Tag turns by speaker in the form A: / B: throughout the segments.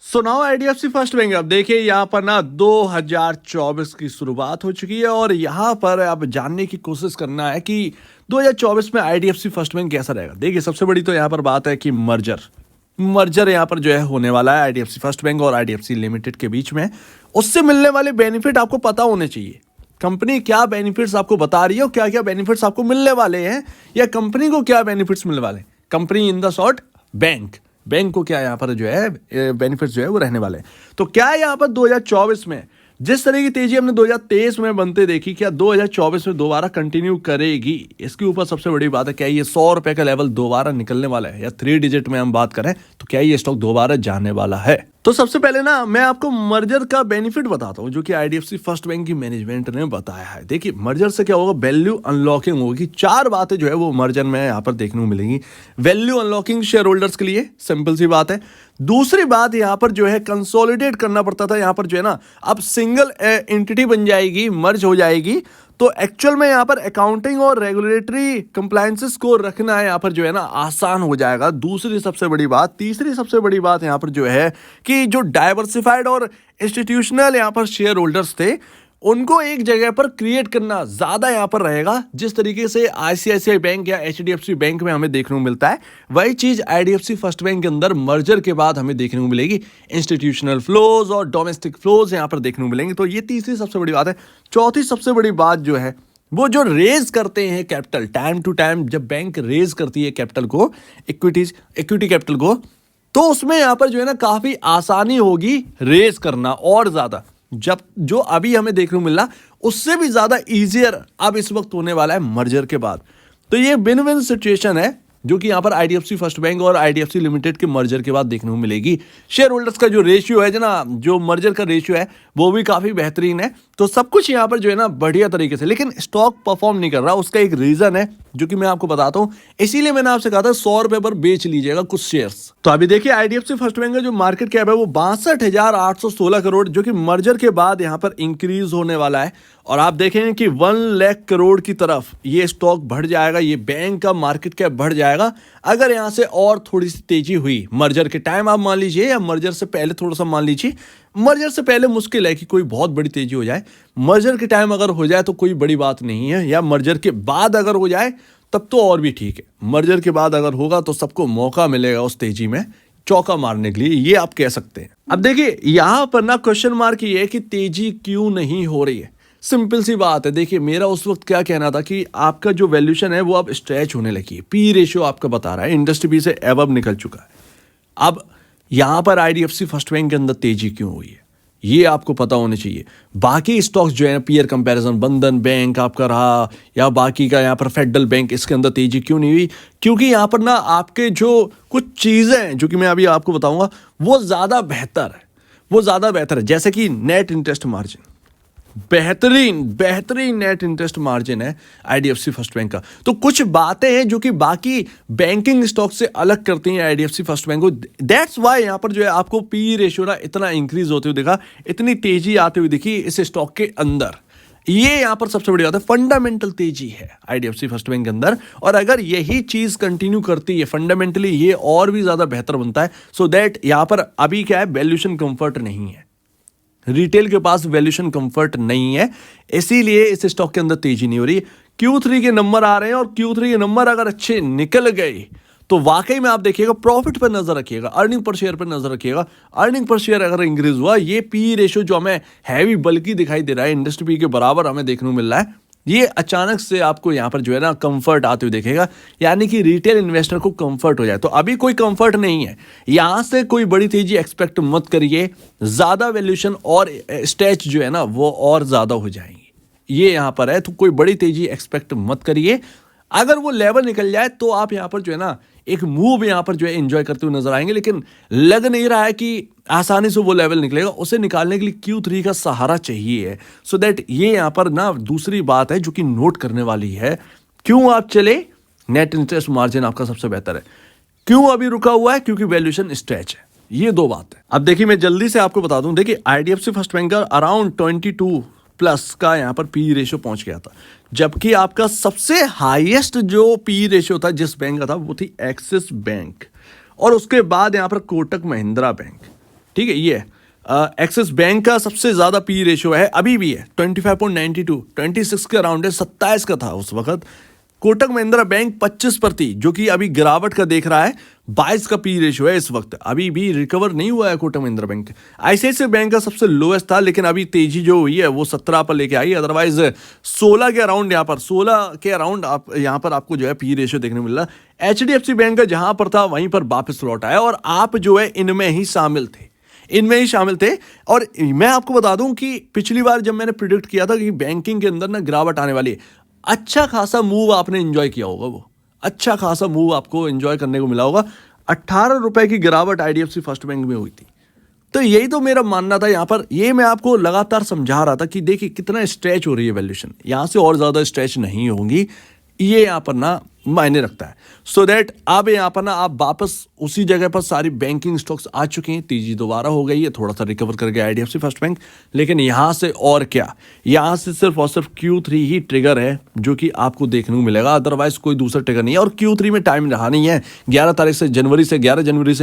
A: So now IDFC first bank. अब देखिए यहाँ पर ना 2024 की शुरुआत हो चुकी है और यहाँ पर अब जानने की कोशिश करना है कि 2024 में आईडीएफसी फर्स्ट बैंक कैसा रहेगा। देखिए सबसे बड़ी तो यहाँ पर बात है कि मर्जर यहाँ पर जो है होने वाला है आईडीएफसी फर्स्ट बैंक और आईडीएफसी लिमिटेड के बीच में। उससे मिलने वाले बेनिफिट आपको पता होने चाहिए। कंपनी क्या बेनिफिट्स आपको बता रही है और क्या क्या बेनिफिट्स आपको मिलने वाले हैं, या कंपनी को क्या बेनिफिट्स मिलने वाले हैं। Company in the short bank को क्या यहाँ पर जो है बेनिफिट्स जो है वो रहने वाले हैं। तो क्या यहाँ पर 2024 में जिस तरह की तेजी हमने 2023 में बनते देखी, क्या 2024 में दोबारा कंटिन्यू करेगी। इसके ऊपर सबसे बड़ी बात है, क्या ये 100 रुपए का लेवल दोबारा निकलने वाला है, या 3 डिजिट में हम बात करें तो क्या ये स्टॉक दोबारा जाने वाला है। तो सबसे पहले ना मैं आपको मर्जर का बेनिफिट बताता हूं जो कि आईडीएफसी फर्स्ट बैंक की मैनेजमेंट ने बताया है। देखिए मर्जर से क्या होगा, वैल्यू अनलॉकिंग होगी। 4 बातें जो है वो मर्जर में यहाँ पर देखने को मिलेंगी। वैल्यू अनलॉकिंग शेयर होल्डर्स के लिए सिंपल सी बात है। दूसरी बात यहाँ पर जो है कंसोलिडेट करना पड़ता था, यहाँ पर जो है ना अब सिंगल एंटिटी बन जाएगी, मर्ज हो जाएगी। तो एक्चुअल में यहाँ पर अकाउंटिंग और रेगुलेटरी कंप्लायंसेस को रखना है यहाँ पर जो है ना आसान हो जाएगा। दूसरी सबसे बड़ी बात, तीसरी सबसे बड़ी बात यहाँ पर जो है कि जो डाइवर्सिफाइड और इंस्टीट्यूशनल यहाँ पर शेयर होल्डर्स थे उनको एक जगह पर क्रिएट करना ज्यादा यहाँ पर रहेगा। जिस तरीके से आईसीआईसीआई बैंक या एचडीएफसी बैंक में हमें देखने को मिलता है, वही चीज आईडीएफसी फर्स्ट बैंक के अंदर मर्जर के बाद हमें देखने को मिलेगी। इंस्टीट्यूशनल फ्लोज और डोमेस्टिक फ्लोज यहाँ पर देखने को मिलेंगे। तो ये तीसरी सबसे बड़ी बात है। चौथी सबसे बड़ी बात जो है वो जो रेज करते हैं कैपिटल, टाइम टू टाइम जब बैंक रेज करती है कैपिटल को, इक्विटी कैपिटल को, तो उसमें यहाँ पर जो है ना काफी आसानी होगी रेज करना। और ज्यादा जब जो अभी हमें देखने को मिल रहा उससे भी ज्यादा इजियर अब इस वक्त होने वाला है मर्जर के बाद। तो ये विन विन सिचुएशन है जो कि यहाँ पर आईडीएफसी फर्स्ट बैंक और आईडीएफसी लिमिटेड के मर्जर के बाद देखने को मिलेगी। शेयर होल्डर्स का जो रेशियो है ना, जो मर्जर का रेशियो है वो भी काफी बेहतरीन है। तो सब कुछ यहाँ पर जो है ना बढ़िया तरीके से, लेकिन स्टॉक परफॉर्म नहीं कर रहा। उसका एक रीजन है जो कि मैं आपको बताता हूँ। इसीलिए मैंने आपसे कहा था 100 रुपए पर बेच लीजिएगा कुछ शेयर्स। तो अभी देखिए आईडीएफसी फर्स्ट बैंक का जो मार्केट कैप है वो 62,816 करोड़, जो कि मर्जर के बाद यहाँ पर इंक्रीज होने वाला है। और आप देखेंगे कि 1 लाख करोड़ की तरफ ये स्टॉक बढ़ जाएगा, ये बैंक का मार्केट कैप बढ़ जाएगा अगर यहाँ से और थोड़ी सी तेजी हुई। मर्जर के टाइम आप मान लीजिए या मर्जर से पहले थोड़ा सा मान लीजिए। मर्जर से पहले मुश्किल है कि कोई बहुत बड़ी तेजी हो जाए। मर्जर के टाइम अगर हो जाए तो कोई बड़ी बात नहीं है, या मर्जर के बाद अगर हो जाए तब तो और भी ठीक है। मर्जर के बाद अगर होगा तो सबको मौका मिलेगा उस तेजी में चौका मारने के लिए, ये आप कह सकते हैं। अब देखिए यहां पर ना क्वेश्चन मार्क ये है कि तेजी क्यों नहीं हो रही है। सिंपल सी बात है। देखिए मेरा उस वक्त क्या कहना था कि आपका जो वैल्यूएशन है वो अब स्ट्रेच होने लगी है। पी रेशियो आपका बता रहा है इंडस्ट्री पी से एबव निकल चुका है। अब यहां पर आईडीएफसी फर्स्ट बैंक के अंदर तेजी क्यों हुई है ये आपको पता होने चाहिए। बाकी स्टॉक्स जो है पीयर कंपैरिजन, बंधन बैंक आपका रहा या बाकी का यहाँ पर फेडरल बैंक, इसके अंदर तेजी क्यों नहीं हुई? क्योंकि यहाँ पर ना आपके जो कुछ चीजें हैं जो कि मैं अभी आपको बताऊंगा वो ज्यादा बेहतर है। जैसे कि नेट इंटरेस्ट मार्जिन, बेहतरीन नेट इंटरेस्ट मार्जिन है आईडीएफसी फर्स्ट बैंक का। तो कुछ बातें हैं जो कि बाकी बैंकिंग स्टॉक से अलग करती हैं आईडीएफसी फर्स्ट बैंक को। दैट्स वाई यहां पर जो है आपको पी रेशियो ना इतना इंक्रीज होते हुए दिखा, इतनी तेजी आते हुए दिखी इस स्टॉक के अंदर। ये यहां पर सबसे बड़ी बात है, फंडामेंटल तेजी है आईडीएफसी फर्स्ट बैंक के अंदर। और अगर यही चीज कंटिन्यू करती है फंडामेंटली, ये और भी ज्यादा बेहतर बनता है। सो दैट यहां पर अभी क्या है, वैल्यूएशन कंफर्ट नहीं है, रिटेल के पास वैल्यूएशन कंफर्ट नहीं है, इसीलिए इस स्टॉक के अंदर तेजी नहीं हो रही। Q3 के नंबर आ रहे हैं और Q3 के नंबर अगर अच्छे निकल गए तो वाकई में आप देखिएगा प्रॉफिट पर नजर रखिएगा, अर्निंग पर शेयर पर नजर रखिएगा। अर्निंग पर शेयर अगर इंक्रीज हुआ, ये पी रेशियो जो हमें हैवी बल्कि दिखाई दे रहा है, इंडस्ट्री पी के बराबर हमें देखने को मिल रहा है, ये अचानक से आपको यहां पर जो है ना कंफर्ट आते हुए देखेगा, यानी कि रिटेल इन्वेस्टर को कंफर्ट हो जाए। तो अभी कोई कंफर्ट नहीं है, यहां से कोई बड़ी तेजी एक्सपेक्ट मत करिए। ज्यादा वैल्यूएशन और स्ट्रेच जो है ना वो और ज्यादा हो जाएंगी, ये यहां पर है। तो कोई बड़ी तेजी एक्सपेक्ट मत करिए। अगर वो लेवल निकल जाए तो आप यहां पर जो है ना एक मूव यहां पर जो है एंजॉय करते हुए नजर आएंगे, लेकिन लग नहीं रहा है कि आसानी से वो लेवल निकलेगा। उसे निकालने के लिए Q3 का सहारा चाहिए। सो दैट ये यहां पर ना दूसरी बात है जो कि नोट करने वाली है। क्यों आप चले, नेट इंटरेस्ट मार्जिन आपका सबसे बेहतर है। क्यों अभी रुका हुआ है, क्योंकि वैल्यूएशन स्ट्रेच है। ये 2 बात है। अब देखिए मैं जल्दी से आपको बता दूं, देखिए आईडीएफसी फर्स्ट बैंक का अराउंड 22 प्लस का यहाँ पर पी रेशियो पहुंच गया था, जबकि आपका सबसे हाईएस्ट जो पी रेशियो था जिस बैंक का था वो थी एक्सिस बैंक, और उसके बाद यहाँ पर कोटक महिंद्रा बैंक। ठीक है, ये एक्सिस बैंक का सबसे ज्यादा पी रेशियो है, अभी भी है 25.92, 26 के अराउंड है, 27 का था उस वक्त। कोटक महिंद्रा बैंक 25%, जो कि अभी गिरावट का देख रहा है, 22 का पी रेशियो है इस वक्त, अभी भी रिकवर नहीं हुआ है Kotak Mahindra bank. ICICI bank का सबसे लोएस्ट था, लेकिन अभी तेजी जो हुई है वो 17 पर लेके आई, अदरवाइज 16 के अराउंड, यहाँ पर 16 के अराउंड आप यहाँ पर आपको जो है पी रेशियो देखने मिल रहा है। एचडीएफसी बैंक का जहां पर था वहीं पर वापस लौट आया, और आप जो है इनमें ही शामिल थे। और मैं आपको बता दूं कि पिछली बार जब मैंने प्रिडिक्ट किया था कि बैंकिंग के अंदर ना गिरावट आने वाली है, अच्छा खासा मूव आपने एंजॉय किया होगा, वो अच्छा खासा मूव आपको एंजॉय करने को मिला होगा। 18 रुपए की गिरावट आईडीएफसी फर्स्ट बैंक में हुई थी। तो यही तो मेरा मानना था यहाँ पर, ये मैं आपको लगातार समझा रहा था कि देखिए कितना स्ट्रेच हो रही है वैल्यूएशन, यहाँ से और ज़्यादा स्ट्रेच नहीं होंगी, ये यहाँ पर ना मायने रखता है। सो दैट अब यहाँ पर ना आप वापस उसी जगह पर सारी बैंकिंग स्टॉक्स आ चुके हैं, तेजी दोबारा हो गई है, थोड़ा सा रिकवर कर गया आईडीएफसी फर्स्ट बैंक, लेकिन यहाँ से और क्या, यहाँ से सिर्फ और सिर्फ Q3 ही ट्रिगर है जो कि आपको देखने को मिलेगा, अदरवाइज कोई दूसरा ट्रिगर नहीं है। और Q3 में टाइम रहा नहीं है, 11 जनवरी से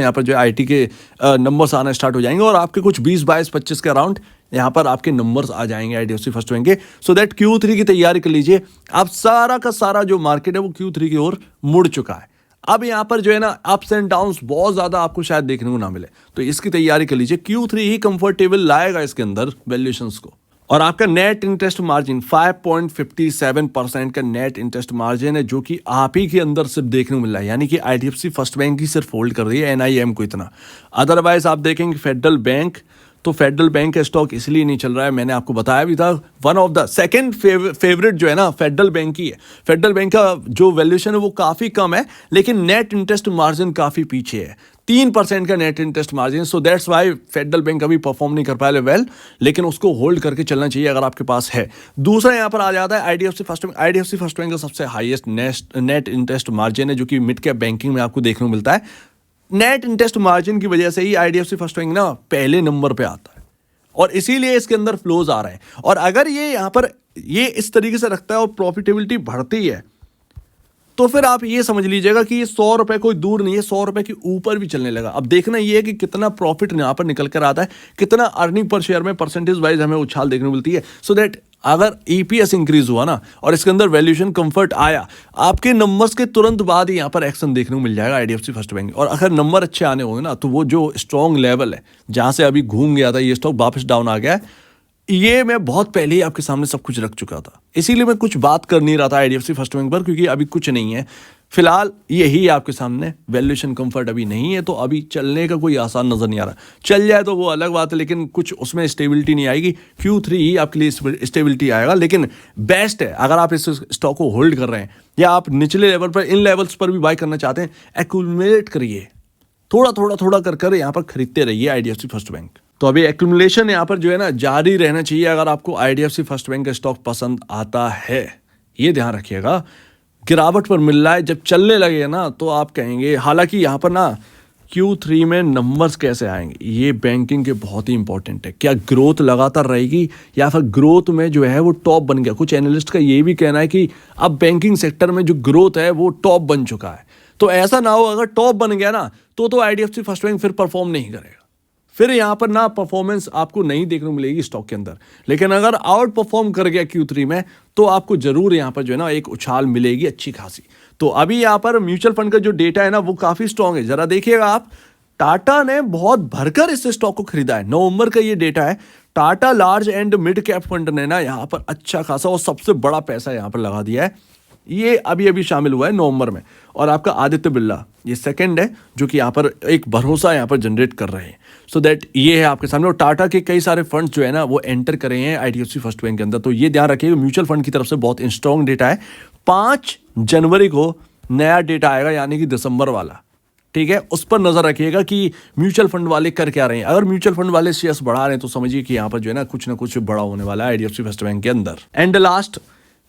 A: यहाँ पर जो आईटी के नंबर्स आना स्टार्ट हो जाएंगे, और आपके कुछ 20, 22, 25 के अराउंड यहाँ पर आपके नंबर्स आ जाएंगे आईडीएफसी फर्स्ट बैंक के। सो दैट Q3 की तैयारी कर लीजिए। अब सारा का सारा जो मार्केट है वो Q3 की ओर मुड़ चुका है। अब यहाँ पर जो है ना अप्स एंड डाउन्स बहुत ज्यादा आपको शायद देखने को ना मिले, तो इसकी तैयारी कर लीजिए। Q3 ही कंफर्टेबल लाएगा इसके अंदर वैल्यूएशंस को। और आपका नेट इंटरेस्ट मार्जिन 5.57% का नेट इंटरेस्ट मार्जिन है, जो कि आप ही के अंदर सिर्फ देखने को मिल रहा है, यानी कि आईडीएफसी फर्स्ट बैंक ही सिर्फ होल्ड कर रही है एनआईएम को इतना। अदरवाइज आप देखेंगे फेडरल बैंक, तो फेडरल बैंक का स्टॉक इसलिए नहीं चल रहा है, मैंने आपको बताया भी था, one of the second favourite जो है ना फेडरल बैंक ही है। फेडरल बैंक का जो वैल्यूएशन है वो काफ़ी कम है, लेकिन नेट इंटरेस्ट मार्जिन काफ़ी पीछे है, 3% का net interest margin. So that's why federal bank अभी परफॉर्म नहीं कर पाया वेल, लेकिन उसको होल्ड करके चलना चाहिए अगर आपके पास है। दूसरा यहाँ पर आ जाता है IDFC first bank. IDFC first bank का सबसे हाईएस्ट नेट इंटरेस्ट मार्जिन है, जो कि मिड कैप बैंकिंग में आपको देखने को मिलता है। नेट इंटरेस्ट मार्जिन की वजह से ही आईडीएफसी फर्स्ट बैंक ना पहले नंबर पे आता है, और इसीलिए इसके अंदर फ्लोज आ रहे हैं। और अगर ये यहाँ पर ये इस तरीके से रखता है और प्रॉफिटेबिलिटी बढ़ती है, तो फिर आप ये समझ लीजिएगा कि ये 100 रुपए कोई दूर नहीं है, 100 रुपए के ऊपर भी चलने लगा। अब देखना ये है कि कितना प्रॉफिट यहाँ पर निकल कर आता है, कितना अर्निंग पर शेयर में परसेंटेज वाइज हमें उछाल देखने को मिलती है। सो दैट अगर ईपीएस इंक्रीज हुआ ना और इसके अंदर वैल्यूएशन कंफर्ट आया, आपके नंबर्स के तुरंत बाद ही यहाँ पर एक्शन देखने को मिल जाएगा आईडीएफसी फर्स्ट बैंक। और अगर नंबर अच्छे आने होंगे ना, तो वो जो स्ट्रॉन्ग लेवल है जहाँ से अभी घूम गया था ये स्टॉक, वापस डाउन आ गया है, ये मैं बहुत पहले ही आपके सामने सब कुछ रख चुका था, इसीलिए मैं कुछ बात कर नहीं रहा था आईडीएफसी फर्स्ट बैंक पर, क्योंकि अभी कुछ नहीं है फिलहाल, यही आपके सामने वैल्यूएशन कंफर्ट अभी नहीं है, तो अभी चलने का कोई आसान नजर नहीं आ रहा। चल जाए तो वो अलग बात है, लेकिन कुछ उसमें स्टेबिलिटी नहीं आएगी। Q3 ही आपके लिए स्टेबिलिटी आएगा, लेकिन बेस्ट है अगर आप इस स्टॉक को होल्ड कर रहे हैं या आप निचले लेवल पर, इन लेवल्स पर भी बाय करना चाहते हैं, एक्यूमुलेट करिए, थोड़ा कर यहाँ पर खरीदते रहिए आईडीएफसी फर्स्ट बैंक। तो अभी एक्यूमुलेशन यहाँ पर जो है ना जारी रहना चाहिए अगर आपको आईडीएफसी फर्स्ट बैंक का स्टॉक पसंद आता है, ये ध्यान रखिएगा। गिरावट पर मिल रहा है, जब चलने लगे ना तो आप कहेंगे, हालांकि यहाँ पर ना Q3 में नंबर्स कैसे आएंगे ये बैंकिंग के बहुत ही इंपॉर्टेंट है। क्या ग्रोथ लगातार रहेगी या फिर ग्रोथ में जो है वो टॉप बन गया? कुछ एनालिस्ट का ये भी कहना है कि अब बैंकिंग सेक्टर में जो ग्रोथ है वो टॉप बन चुका है। तो ऐसा ना हो, अगर टॉप बन गया ना तो आईडीएफसी फर्स्ट बैंक फिर परफॉर्म नहीं करेगा, फिर यहाँ पर ना परफॉर्मेंस आपको नहीं देखने को मिलेगी स्टॉक के अंदर। लेकिन अगर आउट परफॉर्म कर गया Q3 में, तो आपको जरूर यहाँ पर जो है ना एक उछाल मिलेगी अच्छी खासी। तो अभी यहाँ पर म्यूचुअल फंड का जो डेटा है ना वो काफी स्ट्रांग है, जरा देखिएगा आप। टाटा ने बहुत भरकर इस स्टॉक को खरीदा है, नवंबर का ये डेटा है। Tata large and mid cap fund ने ना यहाँ पर अच्छा खासा और सबसे बड़ा पैसा यहाँ पर लगा दिया है, ये अभी शामिल हुआ है नवंबर में। और आपका आदित्य बिरला ये सेकंड है जो कि यहाँ पर एक भरोसा यहाँ पर जनरेट कर रहे हैं। सो दैट ये है आपके सामने। और टाटा के कई सारे फंड्स जो है ना वो एंटर करे हैं आईडीएफसी फर्स्ट बैंक के अंदर, तो ये ध्यान रखिएगा म्यूचुअल फंड की तरफ से बहुत स्ट्रॉन्ग डेटा है। 5 जनवरी को नया डेटा आएगा, यानी कि दिसंबर वाला, ठीक है, उस पर नजर रखिएगा कि म्यूचुअल फंड वाले कर क्या रहे हैं। अगर म्यूचुअल फंड वाले शेयर्स बढ़ा रहे हैं तो समझिए कि यहाँ पर जो है ना कुछ बड़ा होने वाला है आईडीएफसी फर्स्ट बैंक के अंदर। एंड लास्ट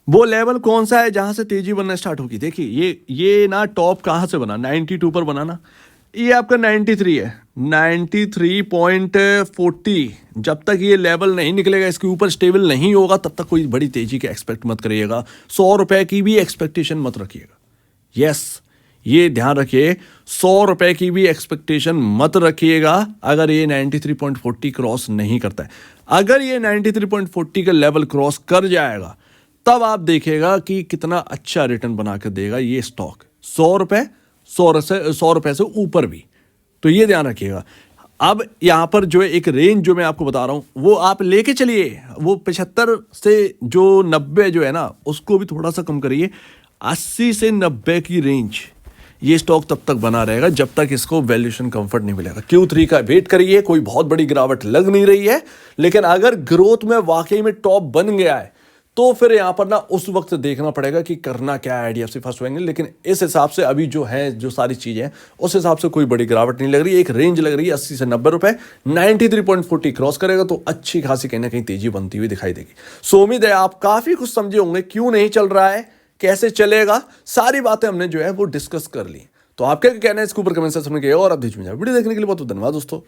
A: वो लेवल कौन सा है जहां से तेजी बनना स्टार्ट होगी? देखिए ये ना टॉप कहां से बना, 92 पर बना ना, ये आपका 93 है, 93.40। जब तक ये लेवल नहीं निकलेगा, इसके ऊपर स्टेबल नहीं होगा, तब तक कोई बड़ी तेजी के एक्सपेक्ट मत करिएगा। 100 रुपए की भी एक्सपेक्टेशन मत रखिएगा। यस, ये ध्यान रखिए, 100 रुपए की भी एक्सपेक्टेशन मत रखिएगा अगर ये 93.40 क्रॉस नहीं करता है। अगर ये 93.40 का लेवल क्रॉस कर जाएगा तब आप देखिएगा कि कितना अच्छा रिटर्न बना कर देगा ये स्टॉक। 100 रुपए, 100 रुपए से ऊपर भी, तो ये ध्यान रखिएगा। अब यहां पर जो एक रेंज जो मैं आपको बता रहा हूं वो आप लेके चलिए, वो 75 से जो 90 जो है ना उसको भी थोड़ा सा कम करिए। 80 से 90 की रेंज ये स्टॉक तब तक बना रहेगा जब तक इसको वैल्यूएशन कंफर्ट नहीं मिलेगा। Q3 का वेट करिए, कोई बहुत बड़ी गिरावट लग नहीं रही है, लेकिन अगर ग्रोथ में वाकई में टॉप बन गया है तो फिर यहां पर ना उस वक्त देखना पड़ेगा कि करना क्या है आईडीएफसी फर्स्ट बैंक। लेकिन इस हिसाब से अभी जो है, जो सारी चीजें हैं उस हिसाब से कोई बड़ी गिरावट नहीं लग रही है। एक रेंज लग रही है 80 से 90 रुपए। 93.40 क्रॉस करेगा तो अच्छी खासी कहीं ना कहीं तेजी बनती हुई दिखाई देगी। सो उम्मीद है आप काफी कुछ समझे होंगे, क्यों नहीं चल रहा है, कैसे चलेगा, सारी बातें हमने जो है वो डिस्कस कर ली। तो आप क्या कहना है इसके ऊपर कमेंट सेक्शन में, और अब वीडियो देखने के लिए बहुत धन्यवाद दोस्तों।